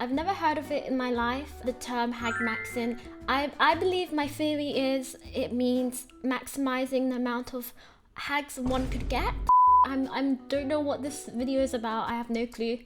I've never heard of it in my life, the term hag maxing. I believe my theory is it means maximizing the amount of hags one could get. I don't know what this video is about, I have no clue.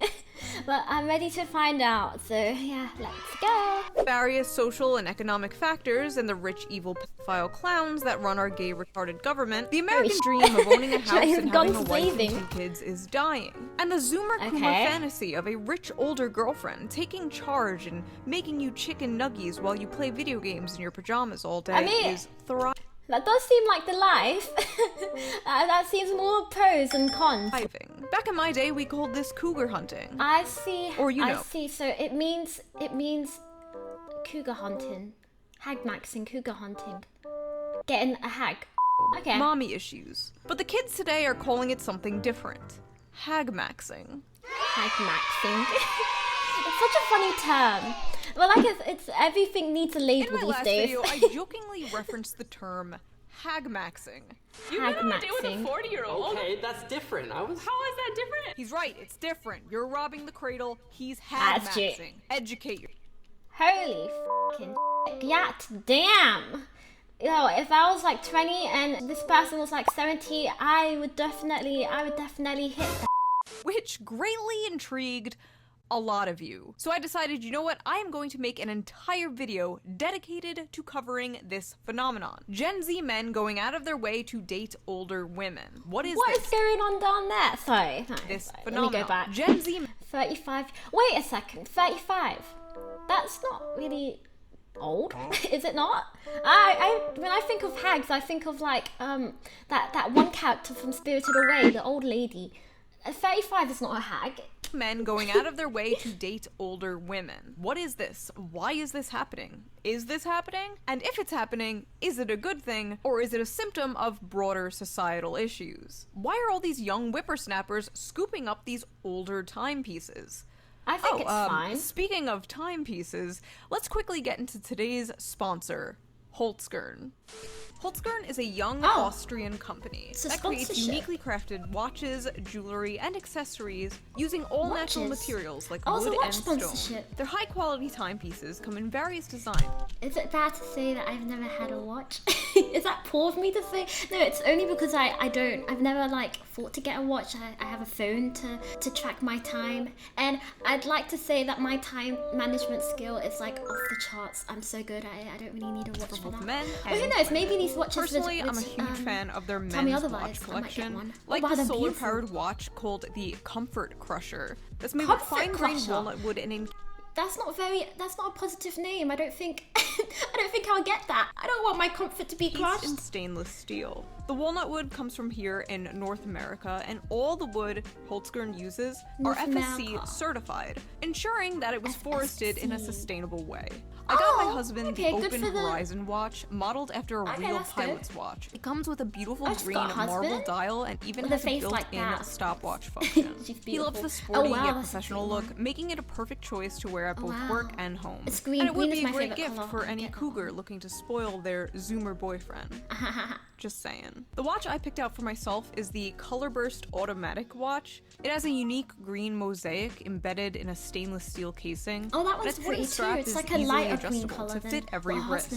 But I'm ready to find out, so yeah, let's go! Various social and economic factors and the rich, evil pedophile clowns that run our gay, retarded government, the American dream of owning a house and having a wife and 2 kids is dying. And the Zoomer Coomer fantasy of a rich, older girlfriend taking charge and making you chicken nuggies while you play video games in your pajamas all day is thriving. That does seem like the life. That seems more pros than cons. Back in my day, we called this cougar hunting. I see. Or you know. I see. So it means cougar hunting, hag maxing, cougar hunting, getting a hag. Okay. Mommy issues. But the kids today are calling it something different. Hag maxing. Hag maxing. It's such a funny term. Well, like it's everything needs a label these days. In my last video, I jokingly referenced the term hag maxing. You had a date with a 40-year-old. Okay, that's different. How is that different? He's right, it's different. You're robbing the cradle, he's hag maxing. Educate you. Holy fucking yat damn. Yo, if I was like 20 and this person was like 70, I would definitely hit that. Which greatly intrigued a lot of you. So I decided, you know what, I am going to make an entire video dedicated to covering this phenomenon. Gen Z men going out of their way to date older women. What is going on down there? Sorry. This phenomenon. Let me go back. Gen Z 35. Wait a second, 35. That's not really old, is it not? When I think of hags, I think of like that one character from Spirited Away, the old lady. 35 is not a hag. Men going out of their way to date older women. What is this? Why is this happening? Is this happening? And if it's happening, is it a good thing, or is it a symptom of broader societal issues? Why are all these young whippersnappers scooping up these older timepieces? I think it's fine. Speaking of timepieces, let's quickly get into today's sponsor, Holzkern. Holzkern is a young Austrian company that creates uniquely crafted watches, jewelry, and accessories using all natural materials like wood and stone. Their high-quality timepieces come in various designs. Is it bad to say that I've never had a watch? Is that poor of me to say? No, it's only because I've never like thought to get a watch. I have a phone to track my time, and I'd like to say that my time management skill is like off the charts. I'm so good at it. I don't really need a watch for that. Men well, who knows? Maybe these watches. Personally, I'm a huge fan of their men's watch collection, like the solar-powered watch called the Comfort Crusher. That's made with fine-grained walnut wood and That's not a positive name. I don't think I'll get that. I don't want my comfort to be crushed. In stainless steel. The walnut wood comes from here in North America, and all the wood Holzkern uses are FSC certified, ensuring that it was forested in a sustainable way. I got my husband the Open Horizon watch, modeled after a real pilot's watch. It comes with a beautiful green marble dial and even has a built-in stopwatch function. He loves the sporty yet professional look, making it a perfect choice to wear at both work and home. Green. And it would be a great gift for any cougar looking to spoil their Zoomer boyfriend. Just saying. The watch I picked out for myself is the Colorburst Automatic watch. It has a unique green mosaic embedded in a stainless steel casing. Oh, that one's pretty too. It's like a lighter green color to fit every wrist.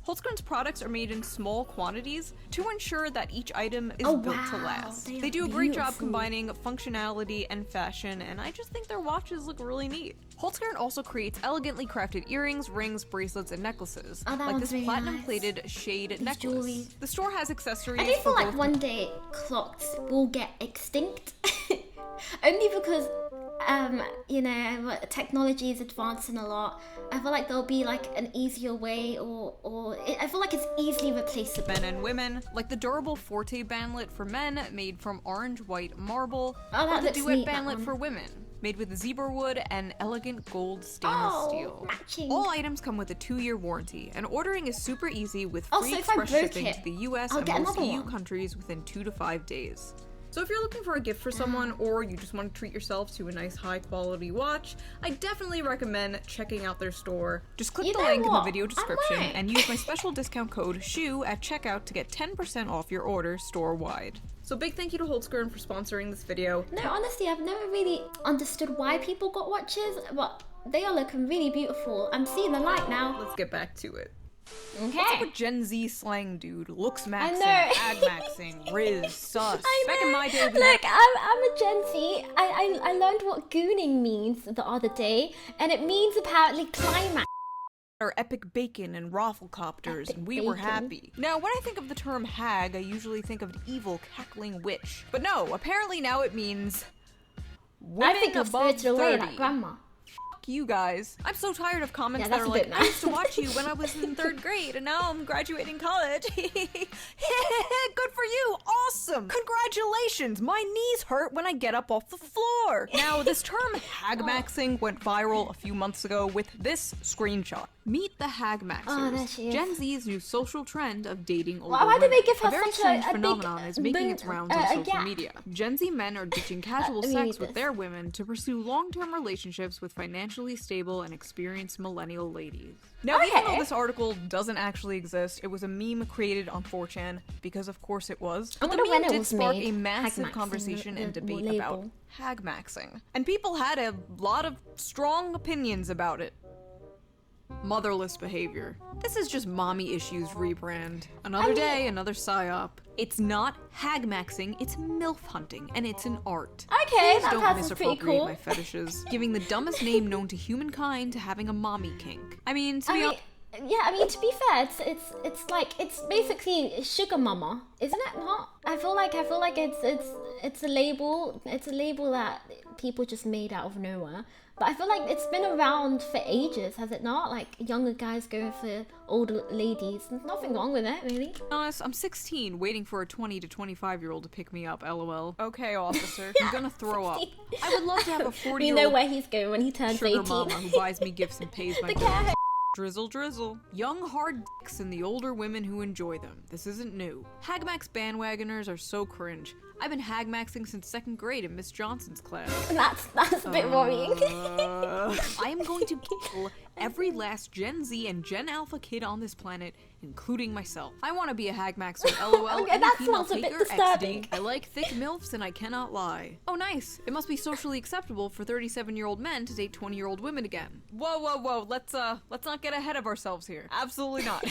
Holzkern's products are made in small quantities to ensure that each item is built to last. They do a great job combining functionality and fashion, and I just think their watches look really neat. Holzkern also creates elegantly crafted earrings, rings, bracelets, and necessoses, like this platinum-plated shade necklace. The store has accessories. I do feel like one day clocks will get extinct, only because you know, technology is advancing a lot. I feel like there'll be like an easier way, I feel like it's easily replaceable. Men and women, like the durable Forte bandlet for men, made from orange-white marble, or the Duet bandlet for women, made with zebra wood and elegant gold stainless steel. Matching. All items come with a 2-year warranty, and ordering is super easy with free express shipping to the US and most EU countries within 2 to 5 days. So if you're looking for a gift for someone, or you just want to treat yourself to a nice high-quality watch, I definitely recommend checking out their store. Just click the link in the video description and use my special discount code SHOE at checkout to get 10% off your order store-wide. So big thank you to Holzkern for sponsoring this video. No, honestly, I've never really understood why people got watches, but They are looking really beautiful. I'm seeing the light now. Let's get back to it. Okay. What's up with Gen Z slang, dude? Looks maxing, ag maxing, riz, sus. Back in my day, look, I'm a Gen Z. I learned what gooning means the other day, and it means apparently climax. Or epic bacon and rafflecopters, and we were happy. Now, when I think of the term hag, I usually think of an evil, cackling witch. But no, apparently now it means women I think of above Spirited 30. Away, like grandma. You guys. I'm so tired of comments Yeah, that are like, I used to watch you when I was in 3rd grade, and now I'm graduating college. Good for you. Awesome. Congratulations. My knees hurt when I get up off the floor. Now, this term hagmaxing went viral a few months ago with this screenshot. Meet the hagmaxers. Oh, there she is. Gen Z's new social trend of dating older Why did they women. give her A very such strange a phenomenon big is making its rounds on social gap? media. Gen Z men are ditching casual let me sex read with this. their women to pursue long-term relationships with financially stable and experienced millennial ladies. Now, even though this article doesn't actually exist, it was a meme created on 4chan, because of course it was. I But the wonder when meme it did was spark made, a massive hagmaxing, conversation and the debate label. about hagmaxing. And people had a lot of strong opinions about it. Motherless behavior. This is just mommy issues rebrand. Another day, another psyop. It's not hagmaxing, it's MILF hunting, and it's an art. Okay, Please that don't sounds pretty misappropriate cool. my fetishes, giving the dumbest name known to humankind to having a mommy kink. I mean, to be honest, I mean, to be fair, it's basically sugar mama, isn't it? Not? I feel like it's a label. It's a label that people just made out of nowhere. But I feel like it's been around for ages, has it not? Like younger guys going for older ladies. There's nothing wrong with it, really. honest, I'm 16, waiting for a 20 to 25-year-old to pick me up, lol. Okay, officer, I'm gonna throw up. I would love to have a 40-year-old You know where he's going when he turns sugar 18. mama who buys me gifts and pays my The bills. cat. Drizzle drizzle. Young hard dicks and the older women who enjoy them. This isn't new. Hagmax bandwagoners are so cringe. I've been hagmaxing since 2nd grade in Miss Johnson's class. That's a bit worrying. I am going to kill every last Gen Z and Gen Alpha kid on this planet, including myself. I want to be a hagmaxer, lol. Okay, Any that female sounds a bit taker, disturbing. XD. I like thick MILFs and I cannot lie. Oh nice, it must be socially acceptable for 37-year-old men to date 20-year-old women again. Whoa, whoa, whoa, let's not get ahead of ourselves here. Absolutely not.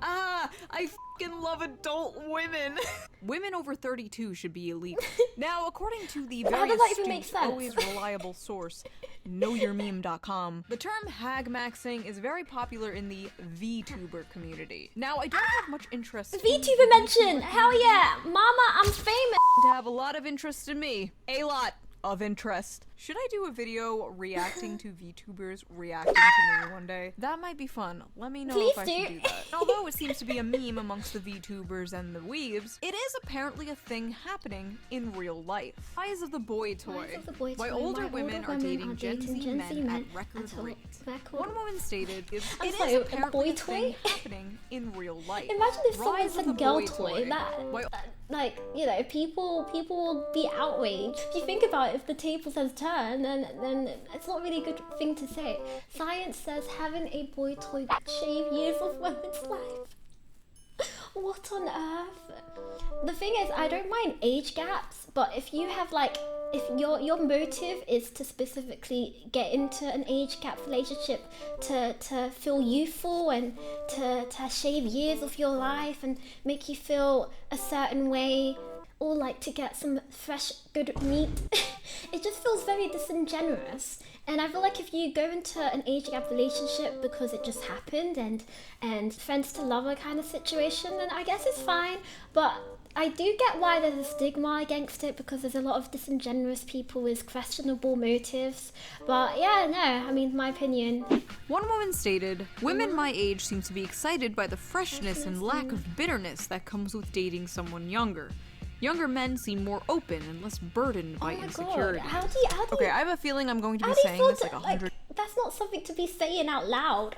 I f***ing love adult women. Women over 32 should be illegal. Now, according to the How very does that even make astute, sense? always reliable source, knowyourmeme.com, the term hagmaxing is very popular in the vtuber community. Now, I don't have much interest in VTuber mention! Hell yeah! Mama, I'm famous! to have a lot of interest in me. A lot of interest. Should I do a video reacting to VTubers reacting to me one day? That might be fun. Let me know Please if I do. should do that. Although it seems to be a meme amongst the VTubers and the weebs, it is apparently a thing happening in real life. Rise of the boy toy. Rise of the boy Why toy. older Why women are dating Gen Z men at record rates. One woman stated, it I'm is sorry, a apparently boy a thing toy? happening in real life. Imagine if someone Rise of the said girl boy toy. Why- Like, you know, people will be outraged. If you think about it, if the tables has turned, then it's not really a good thing to say. Science says having a boy toy could shave years of women's life. What on earth? The thing is, I don't mind age gaps, but if you have like, if your motive is to specifically get into an age gap relationship to feel youthful and to shave years of your life and make you feel a certain way, or like to get some fresh good meat, it just feels very disingenuous. And I feel like if you go into an age gap relationship because it just happened and friends to lover kind of situation, then I guess it's fine. But I do get why there's a stigma against it, because there's a lot of disingenuous people with questionable motives. But yeah, no, I mean, my opinion. One woman stated, women my age seem to be excited by the freshness and lack of bitterness that comes with dating someone younger. Younger men seem more open and less burdened by Oh my insecurity. God, how do you Okay, I have a feeling I'm going to be how do you saying feel this like 100 that's not something to be saying out loud.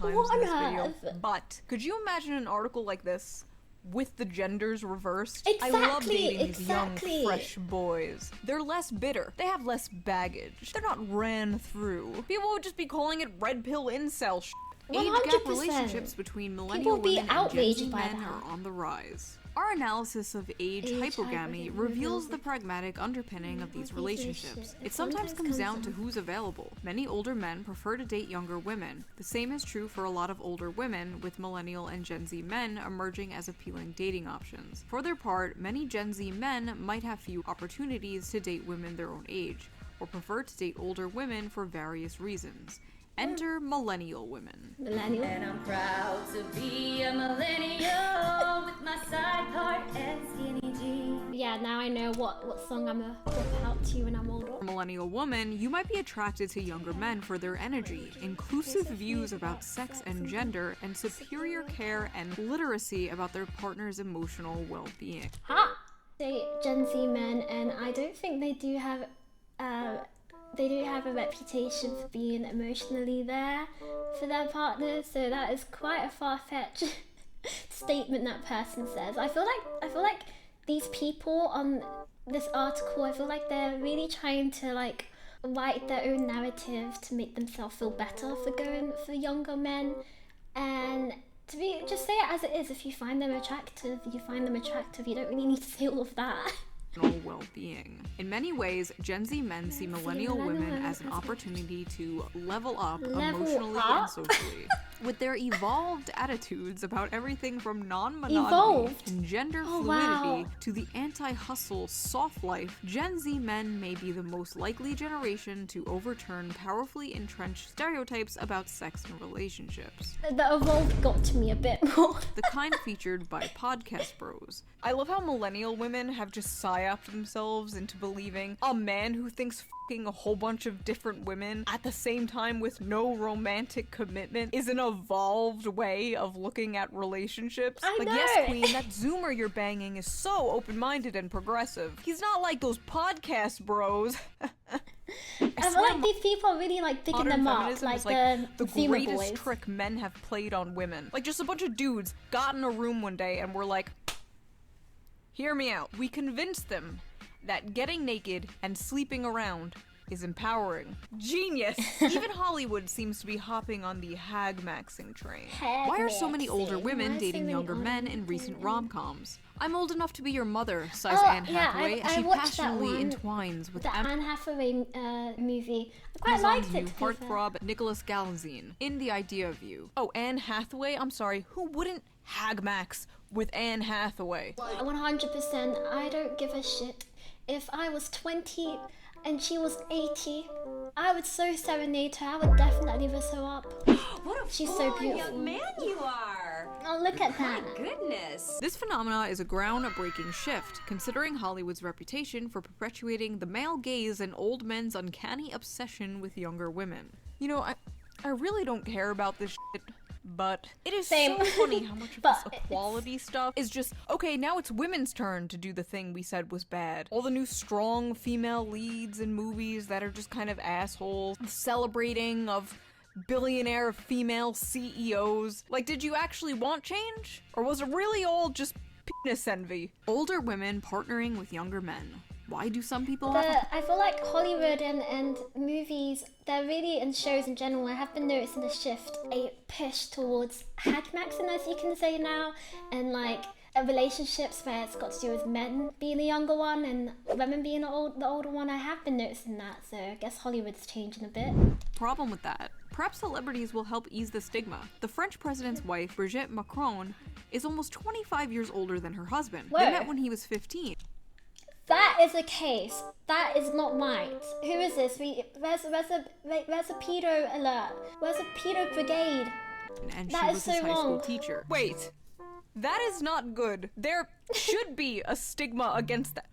times What in this on video. earth? But could you imagine an article like this with the genders reversed? I Exactly, love dating these exactly. young, fresh boys. They're less bitter. They have less baggage. They're not ran through. People would just be calling it red pill incel shit. Age gap relationships between millennial women and Gen Z men are on the rise. Our analysis of age hypogamy reveals the pragmatic underpinning of these relationships. It sometimes comes down to who's available. Many older men prefer to date younger women. The same is true for a lot of older women, with millennial and Gen Z men emerging as appealing dating options. For their part, many Gen Z men might have few opportunities to date women their own age, or prefer to date older women for various reasons. Enter millennial women. Millennial. And I'm proud to be a millennial with my side part and skinny jeans. Yeah, now I know what song I'm gonna whip out to when I'm older. Millennial woman, you might be attracted to younger men for their energy, inclusive views about sex and gender, and superior care and literacy about their partner's emotional well-being. Ha! They Gen Z men, and I don't think they do have a reputation for being emotionally there for their partners, so that is quite a far-fetched statement that person says. I feel like these people on this article, I feel like they're really trying to like write their own narrative to make themselves feel better for going for younger men, and just say it as it is. If you find them attractive, you find them attractive. You don't really need to say all of that. Well-being. In many ways, Gen Z men see millennial women as an opportunity to level up emotionally and socially. With their evolved attitudes about everything from non-monogamy and gender fluidity to the anti-hustle soft life, Gen Z men may be the most likely generation to overturn powerfully entrenched stereotypes about sex and relationships. The evolved got to me a bit more. The kind featured by podcast bros. I love how millennial women have just psyoped themselves into believing a man who thinks f***ing a whole bunch of different women at the same time with no romantic commitment is an evolved way of looking at relationships. I know. Yes, queen, that zoomer you're banging is so open-minded and progressive. He's not like those podcast bros. I feel like these people are really like picking them up, like the greatest boys. trick men have played on women. Like just a bunch of dudes got in a room one day and were like, hear me out. We convinced them that getting naked and sleeping around is empowering. Genius! Even Hollywood seems to be hopping on the hag-maxing train. Why are so many older women dating younger men in recent rom-coms? I'm old enough to be your mother, sighs Anne Hathaway, as she passionately entwines with the Anne Hathaway movie. I quite liked it. Heartthrob Nicholas Galazine in The Idea of You. Oh, Anne Hathaway? I'm sorry, who wouldn't hag-max with Anne Hathaway? 100%. I don't give a shit. If I was 20 and she was 80, I would so serenade her. I would definitely lift her up. What a She's so beautiful. young man you are. Oh, look at that. My goodness. This phenomena is a groundbreaking shift, considering Hollywood's reputation for perpetuating the male gaze and old men's uncanny obsession with younger women. You know, I really don't care about this shit. But it is so funny how much of this equality stuff is just, okay, now it's women's turn to do the thing we said was bad. All the new strong female leads in movies that are just kind of assholes, celebrating of billionaire female CEOs. Like, did you actually want change? Or was it really all just penis envy? Older women partnering with younger men. Why do some people I feel like Hollywood and movies, they're really, and shows in general, I have been noticing a shift, a push towards hag-maxing, as you can say now, and like relationships where it's got to do with men being the younger one and women being the older one. I have been noticing that, so I guess Hollywood's changing a bit. Problem with that. Perhaps celebrities will help ease the stigma. The French president's wife, Brigitte Macron, is almost 25 years older than her husband. Whoa. They met when he was 15. That is a case. That is not mine. Who is this? Where's a pedo alert? Where's a pedo brigade? And she was his high school teacher. Wait, that is not good. There should be a stigma against that.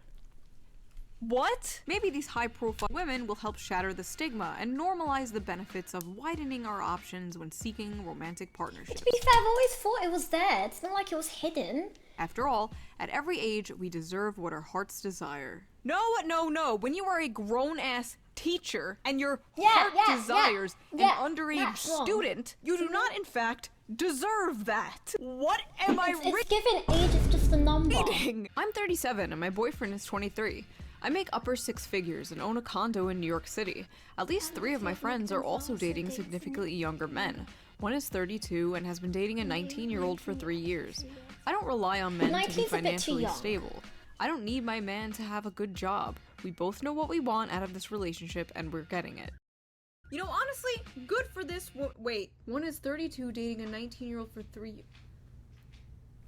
What? Maybe these high-profile women will help shatter the stigma and normalize the benefits of widening our options when seeking romantic partnerships. To be fair, I've always thought it was there. It's not like it was hidden. After all, at every age, we deserve what our hearts desire. No. When you are a grown-ass teacher and your heart desires an underage student, you do not, in fact, deserve that. What am I It's given age is just a number. reading? I'm 37 and my boyfriend is 23. I make upper six figures and own a condo in New York City. At least 3 of my friends are also dating significantly younger men. One is 32 and has been dating a 19-year-old for 3 years. I don't rely on men to be financially stable. I don't need my man to have a good job. We both know what we want out of this relationship and we're getting it. You know, honestly, good for this wait, one is 32 dating a 19-year-old for 3 years.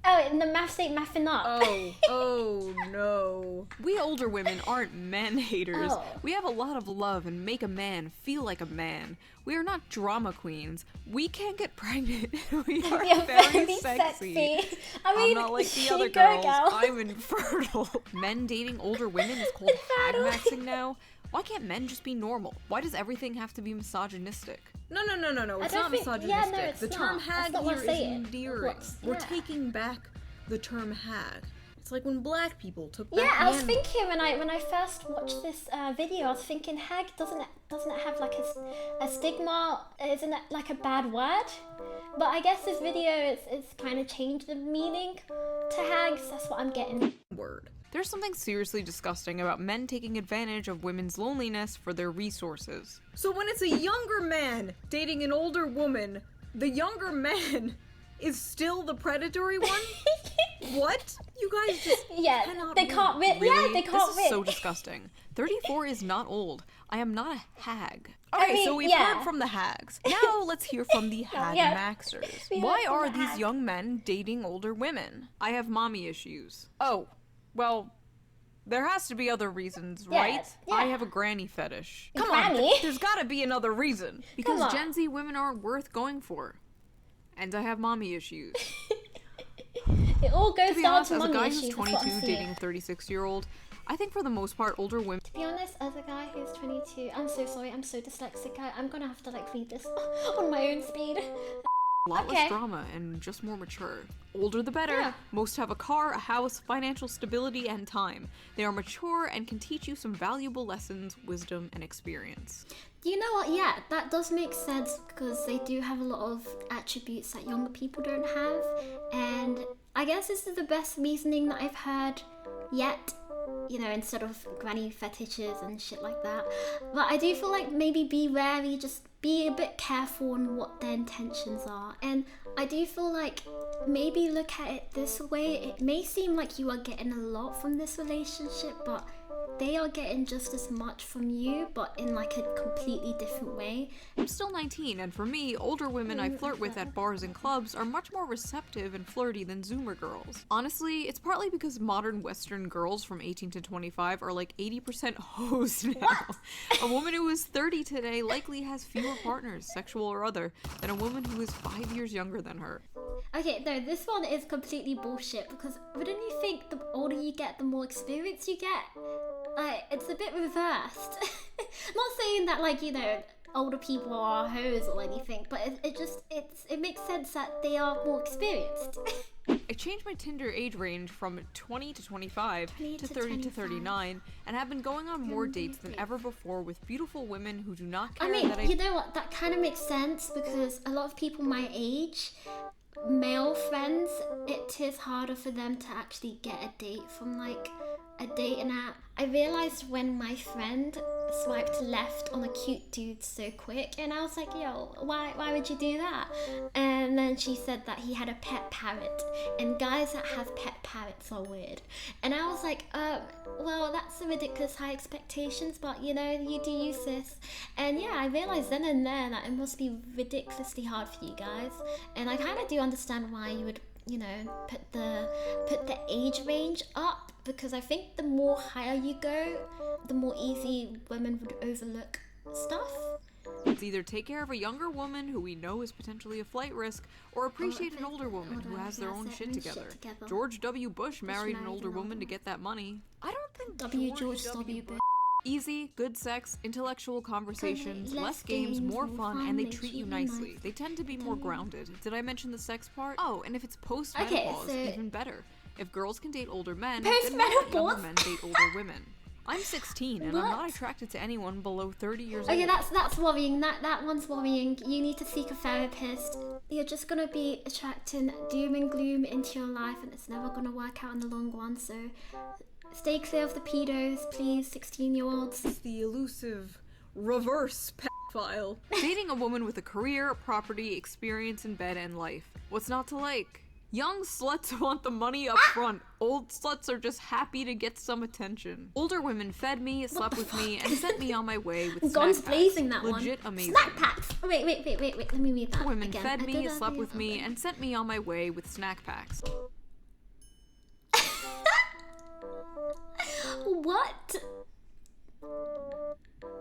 Oh, and the maths ain't mathing up. Oh no. We older women aren't man haters. Oh. We have a lot of love and make a man feel like a man. We are not drama queens. We can't get pregnant. We are very sexy. I mean, I'm not like the other girls. I'm infertile. Men dating older women is called hag maxing now. Why can't men just be normal? Why does everything have to be misogynistic? No. It's not misogynistic. Yeah, no, it's the term not. hag That's not here what I'm is saying. endearing. We're taking back the term hag. It's like when black people took back I was thinking when I first watched this video, I was thinking hag doesn't it have like a stigma? Isn't it like a bad word? But I guess this video is kind of changed the meaning to hags. That's what I'm getting. Word. There's something seriously disgusting about men taking advantage of women's loneliness for their resources. So when it's a younger man dating an older woman, the younger man is still the predatory one? What? You guys just cannot they can't win. Really? Yeah, they can't This win. is so disgusting. 34 is not old. I am not a hag. Okay, I mean, so we've heard from the hags. Now let's hear from the hag maxers. Why are these young men dating older women? I have mommy issues. Oh, well, there has to be other reasons, right? Yeah. I have a granny fetish. Come Granny? on, there's gotta be another reason. Because Gen Z women aren't worth going for. And I have mommy issues. It all goes down to as a mommy guy issues. who's 22 dating a 36-year-old, I think for the most part older women. To be honest, as a guy who's 22, I'm so sorry, I'm so dyslexic. I'm gonna have to like read this on my own speed. A lot less drama and just more mature. Older the better. Yeah. Most have a car, a house, financial stability, and time. They are mature and can teach you some valuable lessons, wisdom, and experience. You know what? Yeah, that does make sense because they do have a lot of attributes that younger people don't have. And I guess this is the best reasoning that I've heard yet. You know, instead of granny fetishes and shit like that. But I do feel like maybe be wary, just be a bit careful on what their intentions are. And I do feel like maybe look at it this way. It may seem like you are getting a lot from this relationship, but they are getting just as much from you, but in like a completely different way. I'm still 19, and for me, older women I flirt with at bars and clubs are much more receptive and flirty than Zoomer girls. Honestly, it's partly because modern Western girls from 18 to 25 are like 80% hoes now. A woman who is 30 today likely has fewer partners, sexual or other, than a woman who is 5 years younger than her. Okay, no, this one is completely bullshit because wouldn't you think the older you get, the more experience you get? Like, it's a bit reversed. Not saying that, like, you know, older people are hoes or anything, but it makes sense that they are more experienced. I changed my Tinder age range from 20 to 25 to 30 to 39 and have been going on more dates than ever before with beautiful women who do not care that you know what, that kind of makes sense because a lot of people my age, male friends, it is harder for them to actually get a date from like a dating app. I realized when my friend swiped left on a cute dude so quick, and I was like, yo, why would you do that? And then she said that he had a pet parrot, and guys that have pet parrots are weird. And I was like, well, that's a ridiculous high expectations, but you know, you do use this. And yeah, I realized then and there that it must be ridiculously hard for you guys. And I kind of do understand why you would, you know, put the age range up, because I think the more higher you go, the more easy women would overlook stuff. It's either take care of a younger woman who we know is potentially a flight risk, or appreciate an older woman who has their own shit together. George W. Bush married an older woman to get that money. I don't think George W. Bush. Easy, good sex, intellectual conversations, less games, more fun, and they treat you nicely. They tend to be more grounded. Did I mention the sex part? Oh, and if it's post-menopause, even better. If girls can date older men, then younger men date older women. I'm 16 and I'm not attracted to anyone below 30 years old. Okay, that's worrying. That one's worrying. You need to seek a therapist. You're just gonna be attracting doom and gloom into your life, and it's never gonna work out in the long run. So Stay clear of the pedos, please, 16-year-olds. It's the elusive reverse pedophile. Dating a woman with a career, property, experience in bed, and life. What's not to like? Young sluts want the money up front. Old sluts are just happy to get some attention. Older women fed me, slept with me, and sent me on my way with Guns snack blazing packs. that Legit one. amazing. Snack packs. Wait. Let me read that. Women again. fed me, slept with me, and sent me on my way with snack packs. What?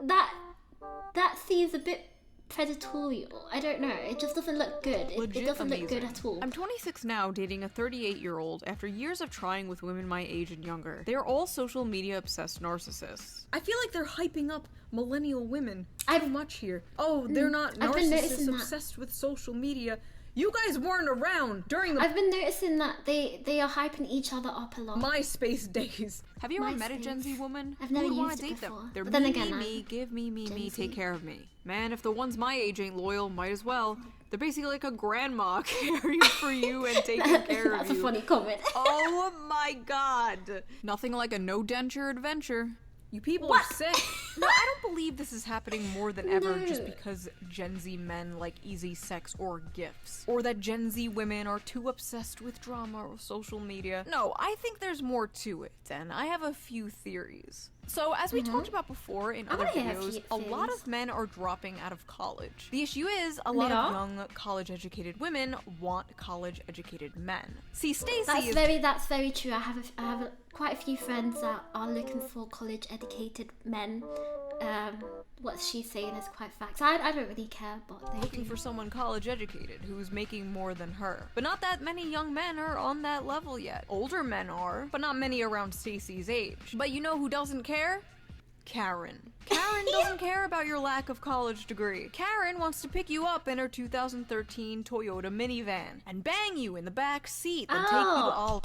That seems a bit predatorial. I don't know. It just doesn't look good. It doesn't look good at all. I'm 26 now, dating a 38-year-old after years of trying with women my age and younger. They are all social media obsessed narcissists. I feel like they're hyping up millennial women too much here. Oh, they're not narcissists obsessed with social media. You guys weren't around during the— I've been noticing that they are hyping each other up a lot. MySpace days. Have you ever met a Gen Z woman? I've never Who would wanna used it date before. them? They're But then me, again, me, give me, take care of me. Man, if the ones my age ain't loyal, might as well. They're basically like a grandma caring for you and taking care of you. That's a funny comment. Oh my god. Nothing like a no denture adventure. You people are sick. No, I don't believe this is happening more than ever just because Gen Z men like easy sex or gifts. Or that Gen Z women are too obsessed with drama or social media. No, I think there's more to it, and I have a few theories. So, as we talked about before in other videos, a lot of men are dropping out of college. The issue is, a lot of young, college-educated women want college-educated men. See, Stacey That's very true. I have quite a few friends that are looking for college-educated men. What she's saying is quite facts. I don't really care, but they looking for someone college-educated who's making more than her. But not that many young men are on that level yet. Older men are, but not many around Stacey's age. But you know who doesn't care? Karen. Karen doesn't care about your lack of college degree. Karen wants to pick you up in her 2013 Toyota minivan and bang you in the back seat and take you to all...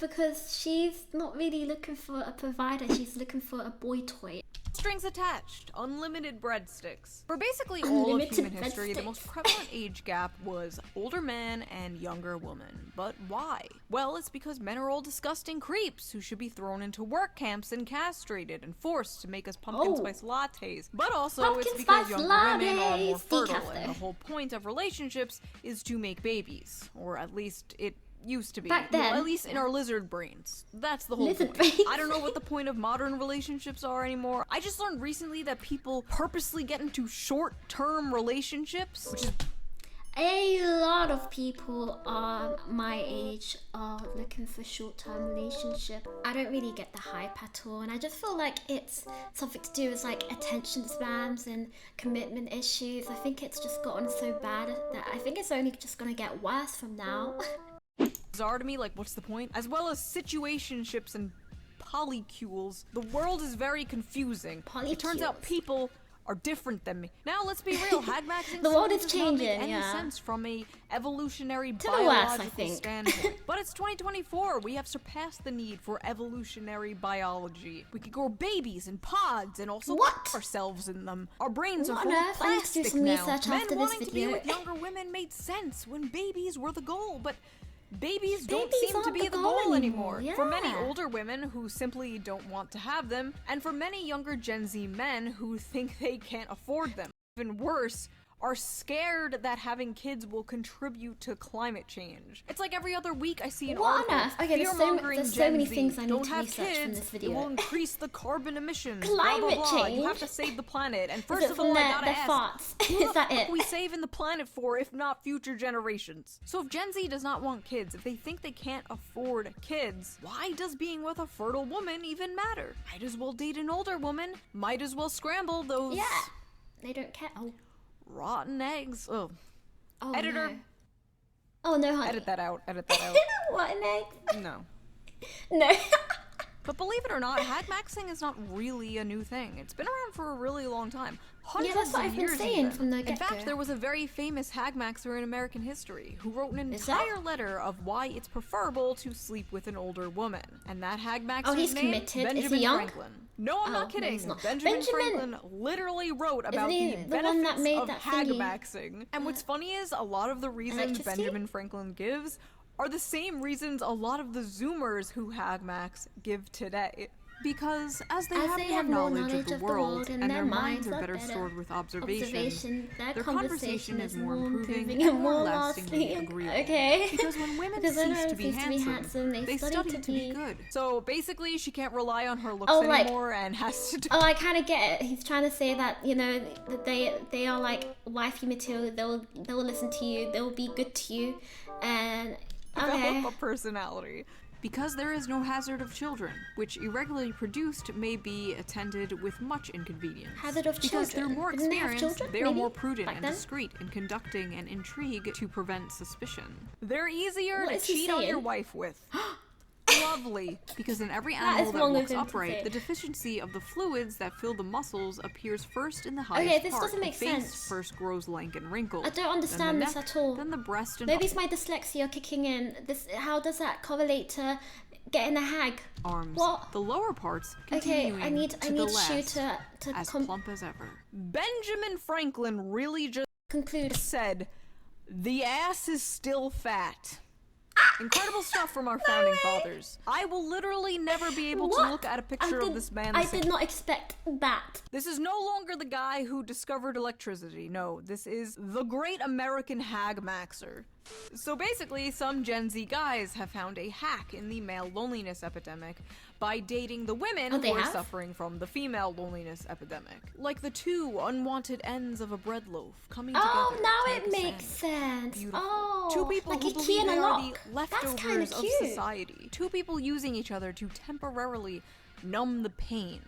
Because she's not really looking for a provider, she's looking for a boy toy. Strings attached, unlimited breadsticks. For basically all of human history, the most prevalent age gap was older man and younger woman. But why? Well, it's because men are all disgusting creeps who should be thrown into work camps and castrated and forced to make us pumpkin spice lattes. But also, it's because younger women are more fertile, and the whole point of relationships is to make babies. Or at least it used to be. Back then. Well, at least in our lizard brains. That's the whole point. I don't know what the point of modern relationships are anymore. I just learned recently that people purposely get into short-term relationships, which is... A lot of people my age are looking for short-term relationship. I don't really get the hype at all, and I just feel like it's something to do with like attention spans and commitment issues. I think it's just gotten so bad that I think it's only just gonna get worse from now. Bizarre to me, like what's the point? As well as situationships and polycules, the world is very confusing. It turns out people are different than me. Now let's be real, hagmaxing the world is does changing, not make any sense from a evolutionary to biological standpoint. But it's 2024. We have surpassed the need for evolutionary biology. We can grow babies in pods and also put ourselves in them. Our brains are full of plastic now. Men wanting to be with younger women made sense when babies were the goal, but babies don't seem to be the goal anymore. For many older women who simply don't want to have them, and for many younger Gen Z men who think they can't afford them. Even worse, are scared that having kids will contribute to climate change. It's like every other week I see an article. Okay, there's so many things I need to research from this video. It will increase the carbon emissions. Climate change? You have to save the planet. And first of all, I gotta ask, who the fuck are we saving the planet for if not future generations? So if Gen Z does not want kids, if they think they can't afford kids, why does being with a fertile woman even matter? Might as well date an older woman. Might as well scramble those... Yeah, they don't care. Rotten eggs. Oh editor. No. Oh no, honey. Edit that out. Edit that out. Rotten eggs? No. No. But believe it or not, hagmaxing is not really a new thing. It's been around for a really long time. Hundreds that's what of I've been years saying even. from the get-go. In fact, there was a very famous hagmaxer in American history who wrote an entire letter of why it's preferable to sleep with an older woman. And that hagmaxer's name? Committed. Benjamin Is he young? Franklin. No, I'm not kidding. No, not. Benjamin Franklin literally wrote about the benefits of hagmaxing. And what's funny is, a lot of the reasons Benjamin Franklin gives are the same reasons a lot of the Zoomers who hag max give today. Because as they have more knowledge of the world and their minds are better stored with observation, their conversation is more improving and more lastingly agreeable. Okay. Because when women cease to be handsome, they study to be good. So basically, she can't rely on her looks anymore and has to do... Oh, I kind of get it. He's trying to say that, you know, that they are like wifey material. They'll listen to you. They'll be good to you. And, okay. Develop a personality. Because there is no hazard of children, which irregularly produced may be attended with much inconvenience. Hazard of because children? they're more Didn't they have experienced, children, they are maybe? more prudent Back and then? discreet in conducting an intrigue to prevent suspicion. They're easier What to is he cheat on your saying? wife with. Lovely, because in every is animal that wrong of walks him to upright, say. the deficiency of the fluids that fill the muscles appears first in the highest Okay, this part. doesn't make the face sense. first grows lank and wrinkled. I don't then understand the this neck, at all. Then the breast and Maybe it's my dyslexia kicking in. How does that correlate to getting a hag? arms. What? The lower parts Okay, continuing I need to Shoe the last, to as plump as ever. Benjamin Franklin really just conclude. said, "The ass is still fat." Incredible stuff from our founding fathers. I will literally never be able to look at a picture of this man. I did not expect that. This is no longer the guy who discovered electricity. No, this is the great American hag maxer. So basically, some Gen Z guys have found a hack in the male loneliness epidemic by dating the women who are suffering from the female loneliness epidemic. Like the two unwanted ends of a bread loaf coming together. Oh, to now make it a makes sandwich. sense. Beautiful. Oh, Two people like who a key believe and they a are lock. the That's leftovers kinda of cute. society. Two people using each other to temporarily numb the pain.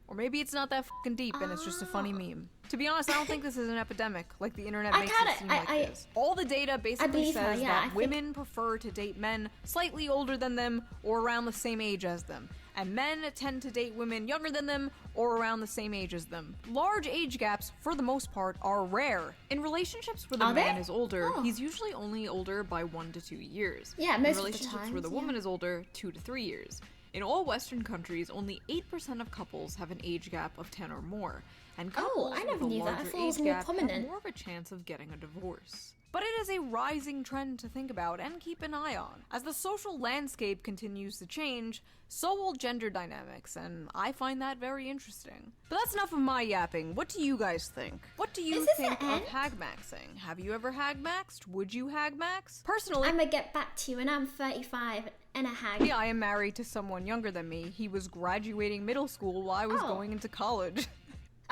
Or maybe it's not that fucking deep and it's just a funny meme. To be honest, I don't think this is an epidemic like the internet makes it seem like it is. All the data basically says that women prefer to date men slightly older than them or around the same age as them. And men tend to date women younger than them or around the same age as them. Large age gaps, for the most part, are rare. In relationships where the man is older, he's usually only older by 1 to 2 years. Yeah, most In of the relationships time. where the woman is older, 2 to 3 years. In all Western countries, only 8% of couples have an age gap of 10 or more. And couples I never with a knew that. I larger thought it was age more gap prominent. have more of a chance of getting a divorce. But it is a rising trend to think about and keep an eye on. As the social landscape continues to change, so will gender dynamics, and I find that very interesting. But that's enough of my yapping. What do you guys think? What do you think of hag maxing? Have you ever hag maxed? Would you hag max? Personally, I'm gonna get back to you when I'm 35 and a hag. yeah, I am married to someone younger than me. He was graduating middle school while I was going into college.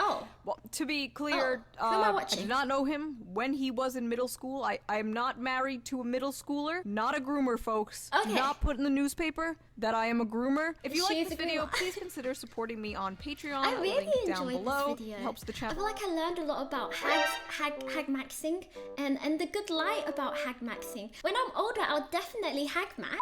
Oh. Well, to be clear, Who am I I watching? did not know him when he was in middle school. I am not married to a middle schooler. Not a groomer, folks. Okay. Do not put in the newspaper that I am a groomer. If you like She's this a video, groomer. please consider supporting me on Patreon. I really Link down enjoyed below. this video. Helps the I channel. feel like I learned a lot about hag maxing and the good light about hag maxing. When I'm older, I'll definitely hag max.